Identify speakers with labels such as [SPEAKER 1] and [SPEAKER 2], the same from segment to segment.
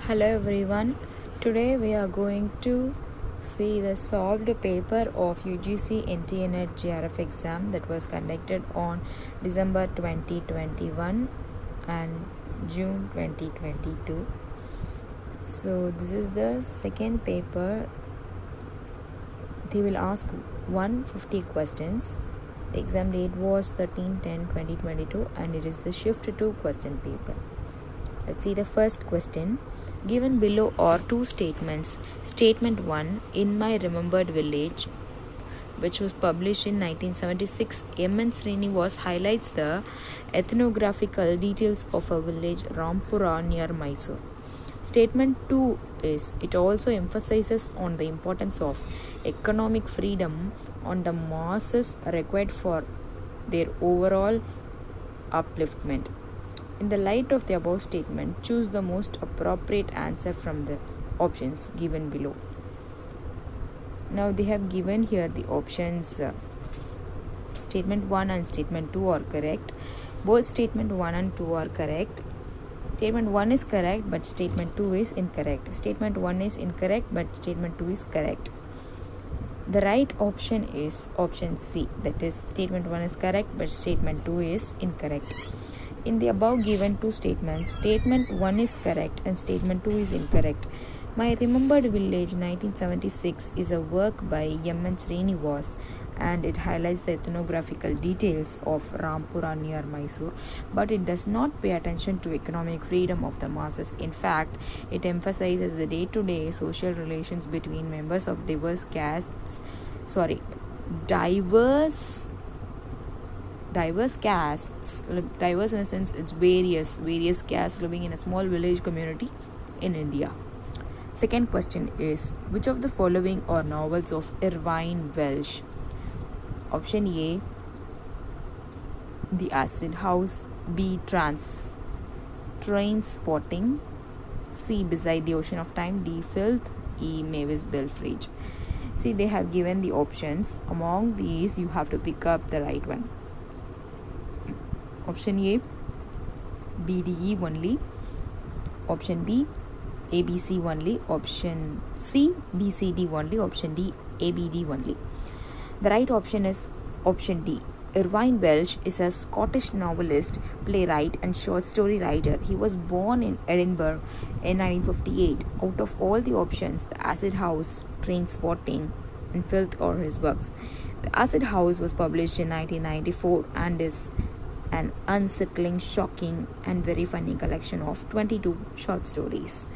[SPEAKER 1] Hello everyone, today we are going to see the solved paper of UGC NET JRF exam that was conducted on December 2021 and June 2022. So this is the second paper. They will ask 150 questions. The exam date was 13/10/2022 and it is the shift 2 question paper. Let's see the first question. Given below are two statements. Statement 1, in my remembered village, which was published in 1976, M.N. Srinivas highlights the ethnographical details of a village, Rampura, near Mysore. Statement 2 is, it also emphasizes on the importance of economic freedom on the masses required for their overall upliftment. In the light of the above statement, choose the most appropriate answer from the options given below. Now they have given here the options. Statement 1 and statement 2 are correct. Both statement 1 and 2 are correct. Statement 1 is correct but statement 2 is incorrect. Statement 1 is incorrect but statement 2 is correct. The right option is option C, that is statement 1 is correct but statement 2 is incorrect. In the above given two statements, statement 1 is correct and statement 2 is incorrect. My Remembered Village 1976 is a work by M.N. Srinivas and it highlights the ethnographical details of Rampura near Mysore, but it does not pay attention to economic freedom of the masses. In fact, it emphasizes the day-to-day social relations between members of diverse castes, diverse in the sense it's various castes living in a small village community in India. Second question is, which of the following are novels of Irvine Welsh? Option A, The Acid House. B, Train Spotting. C, Beside the Ocean of Time. D, Filth. E, Mavis Belfrage. See, they have given the options. Among these, you have to pick up the right one. Option A, B, D, E only. Option B, A, B, C only. Option C, B, C, D only. Option D, A, B, D only. The right option is option D. Irvine Welsh is a Scottish novelist, playwright and short story writer. He was born in Edinburgh in 1958. Out of all the options, The Acid House, Train Spotting and Filth are his works. The Acid House was published in 1994 and is an unsettling, shocking and very funny collection of 22 short stories.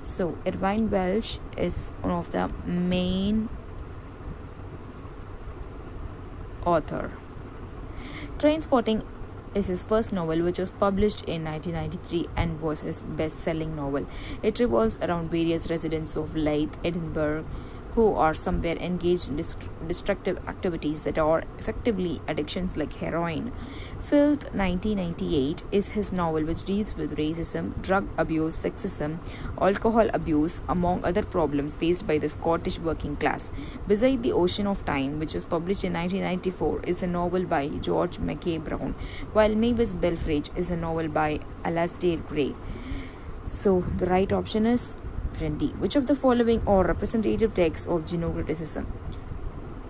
[SPEAKER 1] So, Irvine Welsh is one of the main author. Trainspotting is his first novel, which was published in 1993 and was his best-selling novel. It revolves around various residents of Leith, Edinburgh, who are somewhere engaged in destructive activities that are effectively addictions like heroin. Filth 1998 is his novel which deals with racism, drug abuse, sexism, alcohol abuse, among other problems faced by the Scottish working class. Beside the Ocean of Time, which was published in 1994, is a novel by George Mackay Brown, while Mavis Belfrage is a novel by Alasdair Gray. So the right option is option D. Which of the following are representative texts of genocriticism?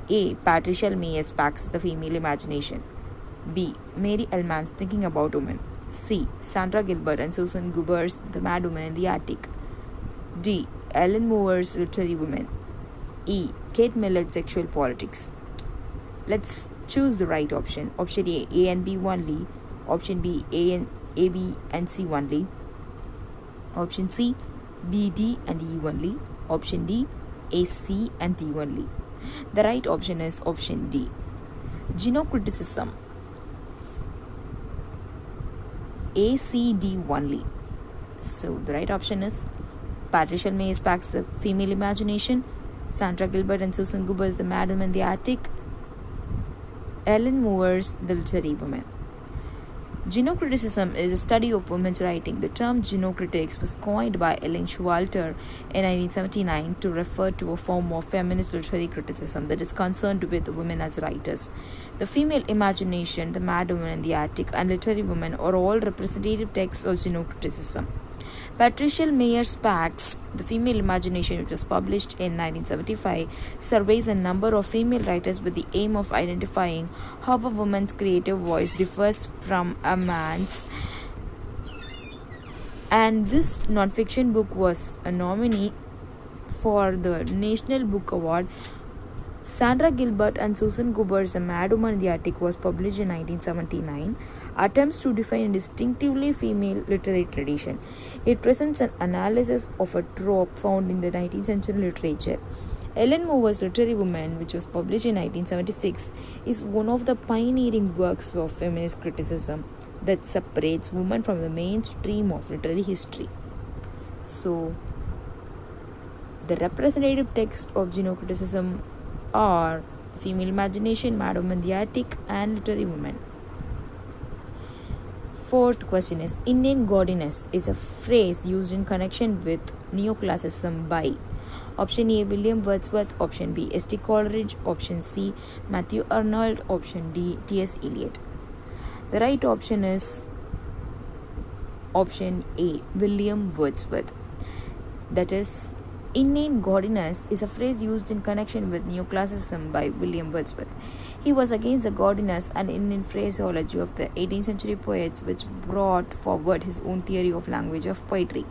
[SPEAKER 1] A. Patricia May's Pax the Female Imagination. B. Mary Ellman's Thinking About Women. C. Sandra Gilbert and Susan Goober's The Mad Woman in the Attic. D. Ellen Moore's Literary Women. E. Kate Millet's Sexual Politics. Let's choose the right option. Option A and B only. Option B, A, B and C only. Option C, B, D and E only. Option D, A, C and D only. The right option is option D. Genocriticism. A, C, D only. So the right option is Patricia May's Pax the Female Imagination, Sandra Gilbert and Susan Goober's The Mad Woman in the Attic, Ellen Moore's The Literary Woman. Genocriticism is a study of women's writing. The term genocritics was coined by Ellen Showalter in 1979 to refer to a form of feminist literary criticism that is concerned with women as writers. The female imagination, the mad woman in the attic, and literary women are all representative texts of genocriticism. Patricia Mayer's Pax, The Female Imagination, which was published in 1975, surveys a number of female writers with the aim of identifying how a woman's creative voice differs from a man's. And this non-fiction book was a nominee for the National Book Award. Sandra Gilbert and Susan Goober's The Mad Woman in the Attic was published in 1979. Attempts to define a distinctively female literary tradition. It presents an analysis of a trope found in the 19th century literature. Ellen Moore's Literary Woman, which was published in 1976, is one of the pioneering works of feminist criticism that separates women from the mainstream of literary history. So, the representative texts of genocriticism are Female Imagination, Mad Woman in the Attic, and Literary Woman. Fourth question is, Indian Gaudiness is a phrase used in connection with neoclassicism by option A. William Wordsworth, option B. S.T. Coleridge, option C. Matthew Arnold, option D. T.S. Eliot. The right option is option A. William Wordsworth. That is, Indian gaudiness is a phrase used in connection with neoclassicism by William Wordsworth. He was against the gaudiness and Indian phraseology of the 18th century poets, which brought forward his own theory of language of poetry.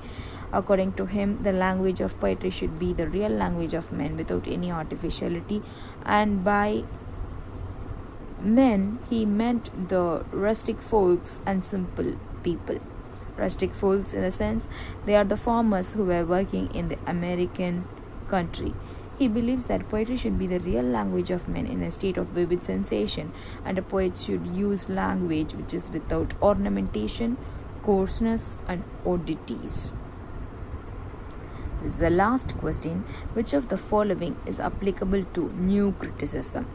[SPEAKER 1] According to him, the language of poetry should be the real language of men without any artificiality, and by men he meant the rustic folks and simple people. Rustic folks, in a sense, they are the farmers who were working in the American country. He believes that poetry should be the real language of men in a state of vivid sensation, and a poet should use language which is without ornamentation, coarseness, and oddities. This is the last question. Which of the following is applicable to new criticism?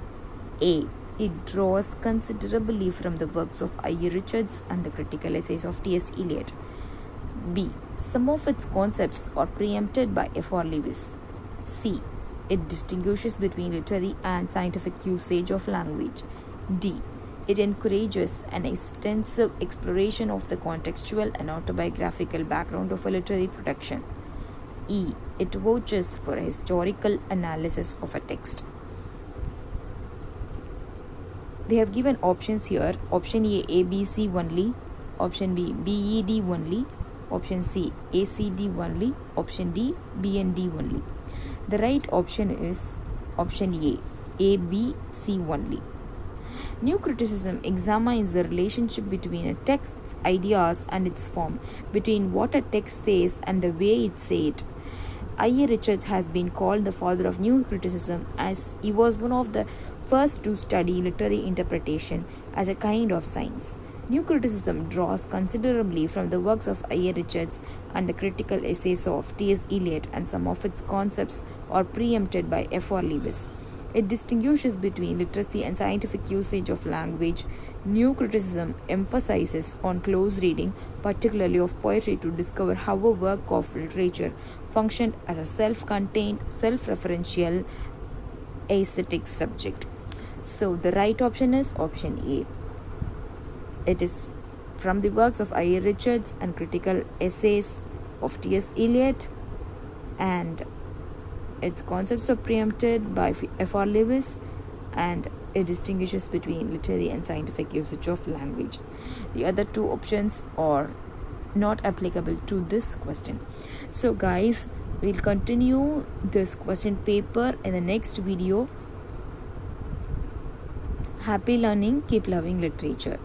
[SPEAKER 1] A. It draws considerably from the works of I. A. Richards and the critical essays of T.S. Eliot. B. Some of its concepts are preempted by F. R. Lewis. C. It distinguishes between literary and scientific usage of language. D. It encourages an extensive exploration of the contextual and autobiographical background of a literary production. E. It vouches for a historical analysis of a text. They have given options here. Option A, ABC only. Option B, BED only. Option C, ACD only. Option D, BND only. The right option is option A, ABC only. New criticism examines the relationship between a text's ideas and its form, between what a text says and the way it says it. I. A. Richards has been called the father of new criticism, as he was one of the first to study literary interpretation as a kind of science. New criticism draws considerably from the works of I. A. Richards and the critical essays of T.S. Eliot, and some of its concepts are preempted by F. R. Lewis. It distinguishes between literacy and scientific usage of language. New criticism emphasizes on close reading, particularly of poetry, to discover how a work of literature functioned as a self-contained, self-referential aesthetic subject. So the right option is option A. It is from the works of I. A. Richards and critical essays of T.S. Eliot, and its concepts are preempted by F. R. Lewis, and it distinguishes between literary and scientific usage of language. The other two options are not applicable to this question. So guys, we'll continue this question paper in the next video. Happy learning, keep loving literature.